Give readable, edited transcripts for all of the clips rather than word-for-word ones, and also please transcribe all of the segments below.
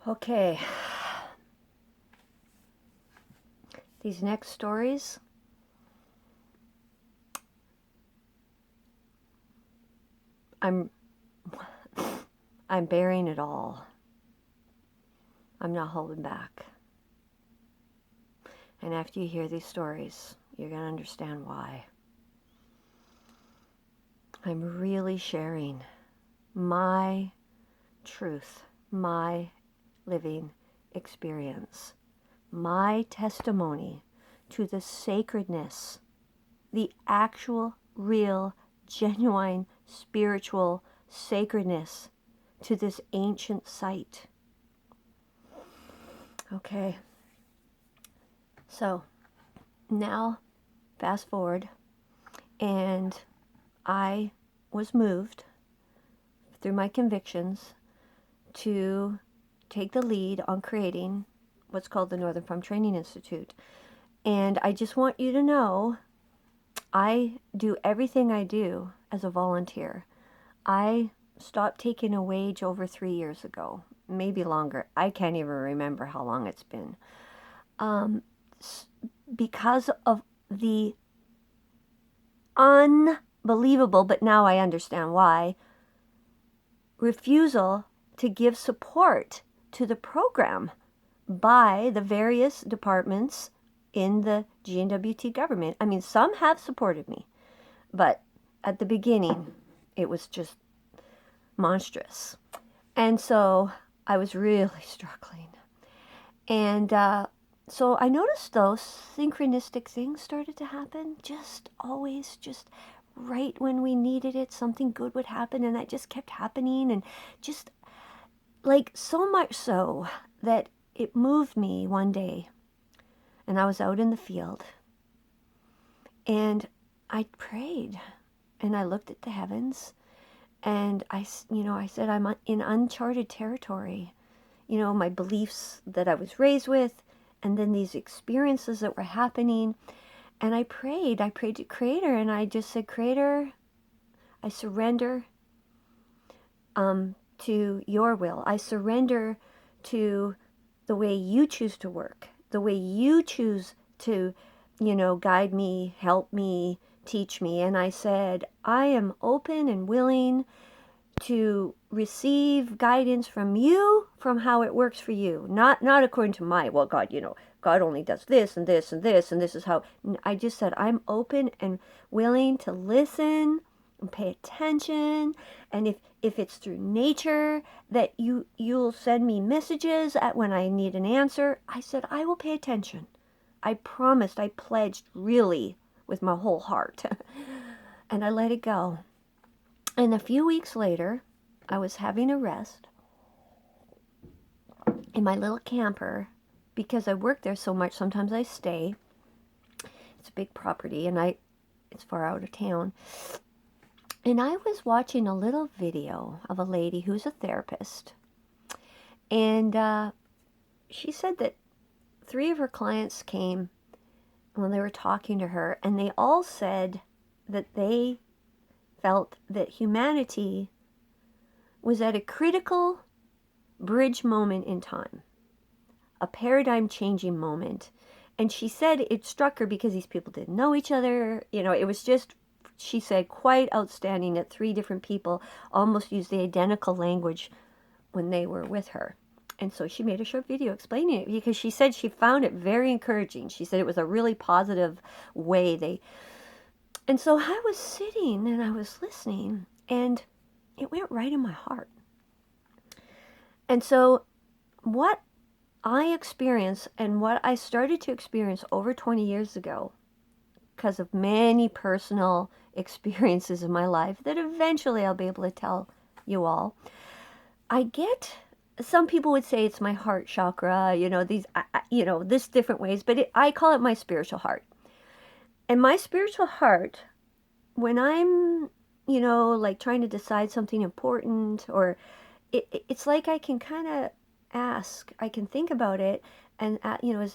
Okay, these next stories, I'm I'm bearing it all. I'm not holding back. And after you hear these stories, you're going to understand why. I'm really sharing my truth, my living experience, my testimony to the sacredness, the actual, real, genuine, spiritual sacredness to this ancient site. Okay, so now fast forward, and I was moved through my convictions to take the lead on creating what's called the Northern Farm Training Institute. And I just want you to know, I do everything I do as a volunteer. I stopped taking a wage over 3 years ago, maybe longer. I can't even remember how long it's been. Because of the unbelievable, but now I understand why, refusal to give support to the program by the various departments in the GNWT government. I mean, some have supported me, but at the beginning, it was just monstrous. And so I was really struggling. And so I noticed those synchronistic things started to happen, just always, just right when we needed it, something good would happen, and that just kept happening, and just like so much so that it moved me one day, and I was out in the field, and I prayed, and I looked at the heavens, and I said, I'm in uncharted territory. My beliefs that I was raised with, and then these experiences that were happening. And I prayed to Creator, and I just said, Creator, I surrender to your will. I surrender to the way you choose to work, the way you choose to, guide me, help me, teach me. And I said, I am open and willing to receive guidance from you, from how it works for you, not according to my, well, God, God only does this and this and this, and this is how. I just said, I'm open and willing to listen and pay attention. And if it's through nature that you'll send me messages at when I need an answer, I said, I will pay attention. I promised, I pledged really with my whole heart. And I let it go. And a few weeks later, I was having a rest in my little camper because I work there so much. Sometimes I stay. It's a big property, and it's far out of town. And I was watching a little video of a lady who's a therapist. And she said that 3 of her clients came when they were talking to her, and they all said that they felt that humanity was at a critical bridge moment in time, a paradigm changing moment. And she said it struck her because these people didn't know each other. It was just, she said, quite outstanding that 3 different people almost used the identical language when they were with her. And so she made a short video explaining it because she said she found it very encouraging. She said it was a really positive way and so I was sitting and I was listening, and it went right in my heart. And so what I experienced and what I started to experience over 20 years ago, because of many personal experiences in my life that eventually I'll be able to tell you all, some people would say it's my heart chakra, this different ways, but I call it my spiritual heart. And my spiritual heart, when I'm, like trying to decide something important, or it's like I can kind of ask, I can think about it, and is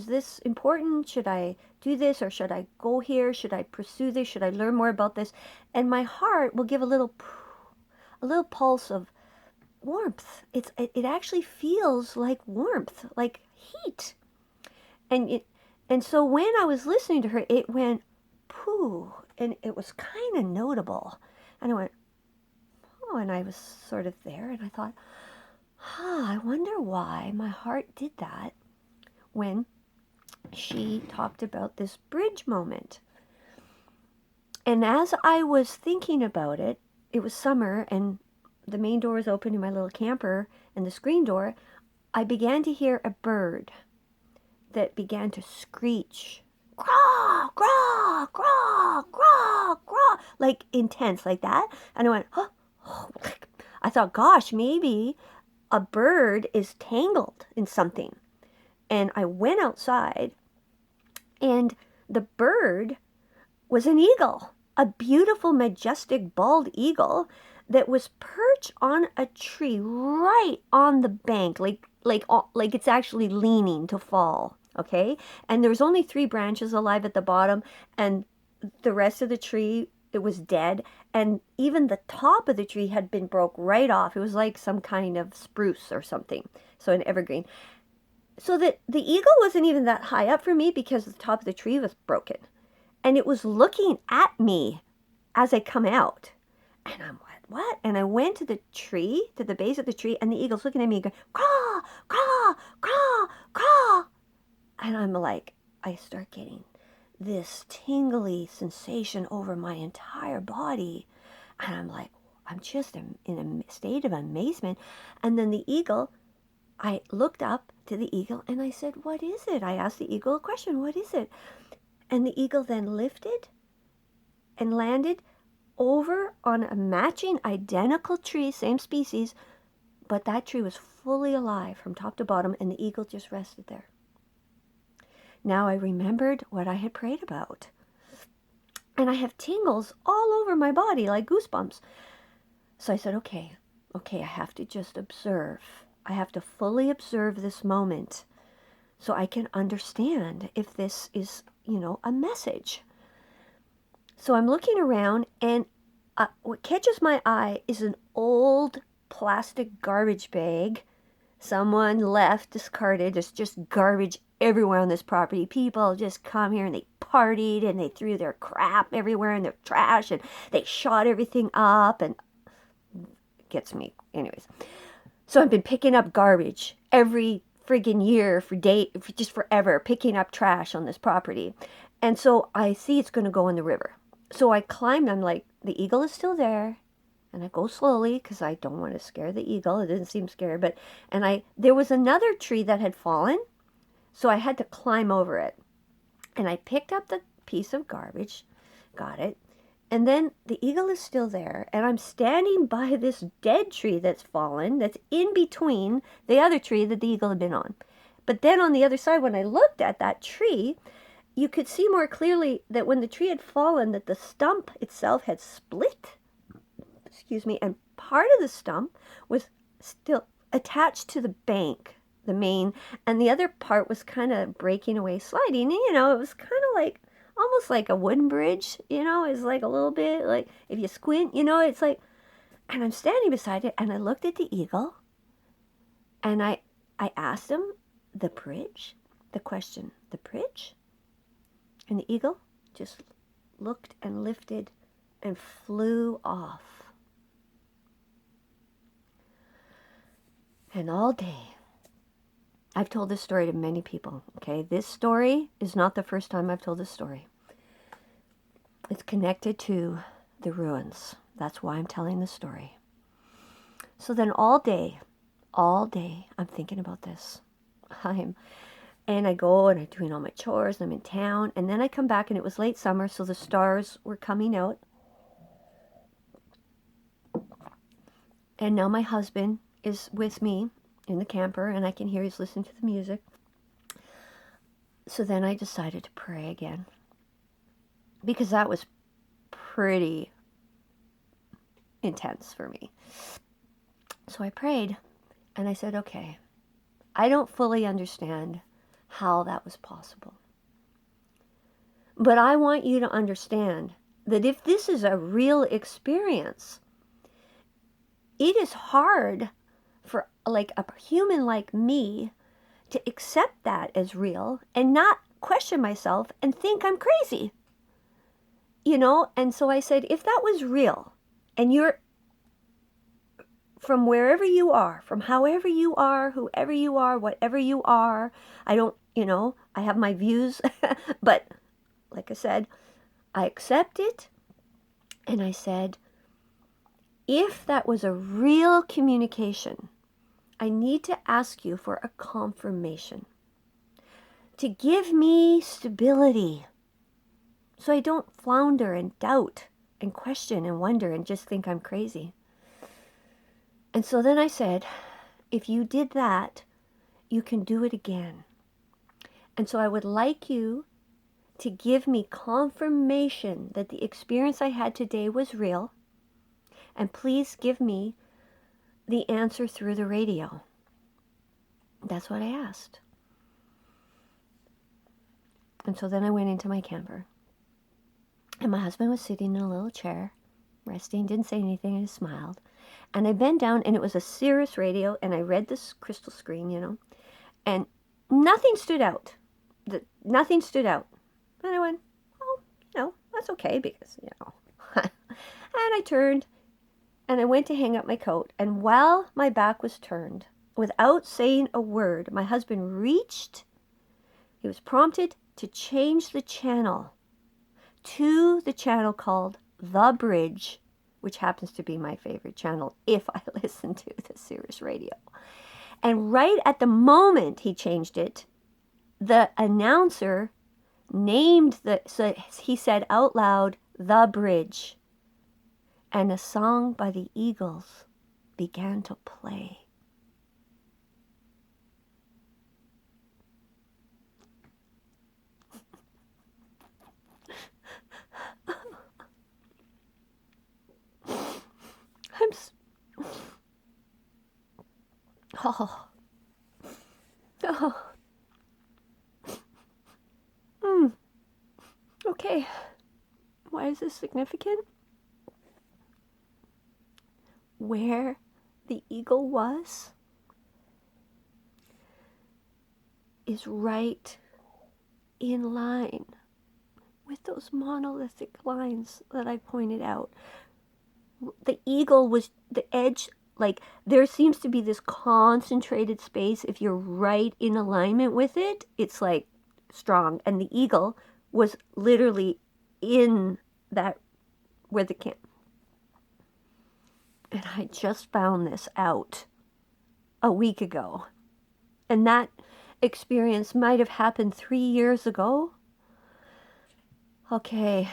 this important? Should I do this, or should I go here? Should I pursue this? Should I learn more about this? And my heart will give a little pulse of, warmth. It actually feels like warmth, like heat. And so when I was listening to her, it went poo, and it was kind of notable. And I went, oh, and I was sort of there, and I thought, I wonder why my heart did that when she talked about this bridge moment. And as I was thinking about it, it was summer, and the main door was open in my little camper, and the screen door, I began to hear a bird that began to screech, craw, craw, craw, craw, craw, like intense, like that. And I went, oh. I thought, gosh, maybe a bird is tangled in something. And I went outside, and the bird was an eagle, a beautiful, majestic, bald eagle that was perched on a tree right on the bank, like it's actually leaning to fall. Okay, and there was only 3 branches alive at the bottom, and the rest of the tree, it was dead, and even the top of the tree had been broke right off. It was like some kind of spruce or something, so an evergreen. So that the eagle wasn't even that high up for me because the top of the tree was broken, and it was looking at me as I come out, and I'm like, what? And I went to the tree, to the base of the tree, and the eagle's looking at me going, caw, caw, caw, caw. And I'm like, I start getting this tingly sensation over my entire body. And I'm like, I'm just in a state of amazement. And then the eagle, I looked up to the eagle and I said, what is it? I asked the eagle a question, what is it? And the eagle then lifted and landed over on a matching identical tree, same species, but that tree was fully alive from top to bottom, and the eagle just rested there. Now I remembered what I had prayed about. And I have tingles all over my body, like goosebumps. So I said, okay, I have to just observe. I have to fully observe this moment so I can understand if this is, a message. So I'm looking around, and what catches my eye is an old plastic garbage bag. Someone left, discarded. There's just garbage everywhere on this property. People just come here and they partied and they threw their crap everywhere and their trash and they shot everything up, and it gets me. Anyways, so I've been picking up garbage every friggin' year for just forever, picking up trash on this property. And so I see it's going to go in the river. So I climbed. I'm like, the eagle is still there. And I go slowly because I don't want to scare the eagle. It didn't seem scared. There was another tree that had fallen. So I had to climb over it. And I picked up the piece of garbage. Got it. And then the eagle is still there. And I'm standing by this dead tree that's fallen. That's in between the other tree that the eagle had been on. But then on the other side, when I looked at that tree, you could see more clearly that when the tree had fallen, that the stump itself had split. And part of the stump was still attached to the bank, the main, and the other part was kind of breaking away, sliding. It was kind of like, almost like a wooden bridge, it's like a little bit, like if you squint, it's like, and I'm standing beside it, and I looked at the eagle, and I asked him the question, the bridge? And the eagle just looked and lifted and flew off. And all day, I've told this story to many people, okay? This story is not the first time I've told this story. It's connected to the ruins. That's why I'm telling the story. So then all day, I'm thinking about this. And I go and I'm doing all my chores, and I'm in town, and then I come back, and it was late summer, so the stars were coming out. And now my husband is with me in the camper, and I can hear he's listening to the music. So then I decided to pray again, because that was pretty intense for me. So I prayed, and I said, okay, I don't fully understand how that was possible, but I want you to understand that if this is a real experience, it is hard for like a human like me to accept that as real and not question myself and think I'm crazy. And so I said, if that was real, and you're from wherever you are, from however you are, whoever you are, whatever you are, I don't, I have my views, but like I said, I accept it. And I said, if that was a real communication, I need to ask you for a confirmation to give me stability so I don't flounder and doubt and question and wonder and just think I'm crazy. And so then I said, if you did that, you can do it again. And so I would like you to give me confirmation that the experience I had today was real. And please give me the answer through the radio. That's what I asked. And so then I went into my camper. And my husband was sitting in a little chair, resting, didn't say anything, and he smiled. And I bent down, and it was a Sirius radio, and I read this crystal screen, and nothing stood out. Nothing stood out. And I went, oh, that's okay, because, and I turned, and I went to hang up my coat, and while my back was turned, without saying a word, my husband reached, he was prompted to change the channel to the channel called The Bridge, which happens to be my favorite channel if I listen to the Sirius radio. And right at the moment he changed it, the announcer so he said out loud, The Bridge. And a song by the Eagles began to play. Oh. Okay. Why is this significant? Where the eagle was is right in line with those monolithic lines that I pointed out. The eagle was the edge, like there seems to be this concentrated space. If you're right in alignment with it, it's like strong. And the eagle was literally in that where the camp. And I just found this out a week ago. And that experience might have happened 3 years ago. Okay.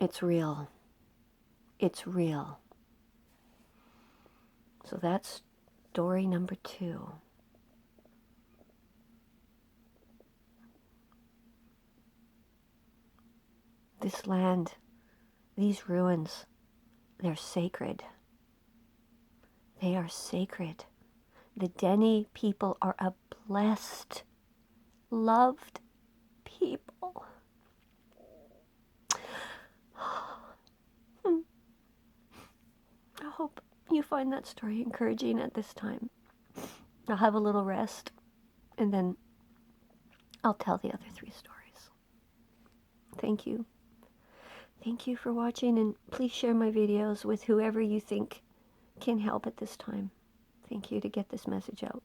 It's real. It's real. So that's story number 2. This land, these ruins, they're sacred. They are sacred. The Dene people are a blessed, loved people. I hope you find that story encouraging at this time. I'll have a little rest, and then I'll tell the other 3 stories. Thank you. Thank you for watching, and please share my videos with whoever you think can help at this time. Thank you to get this message out.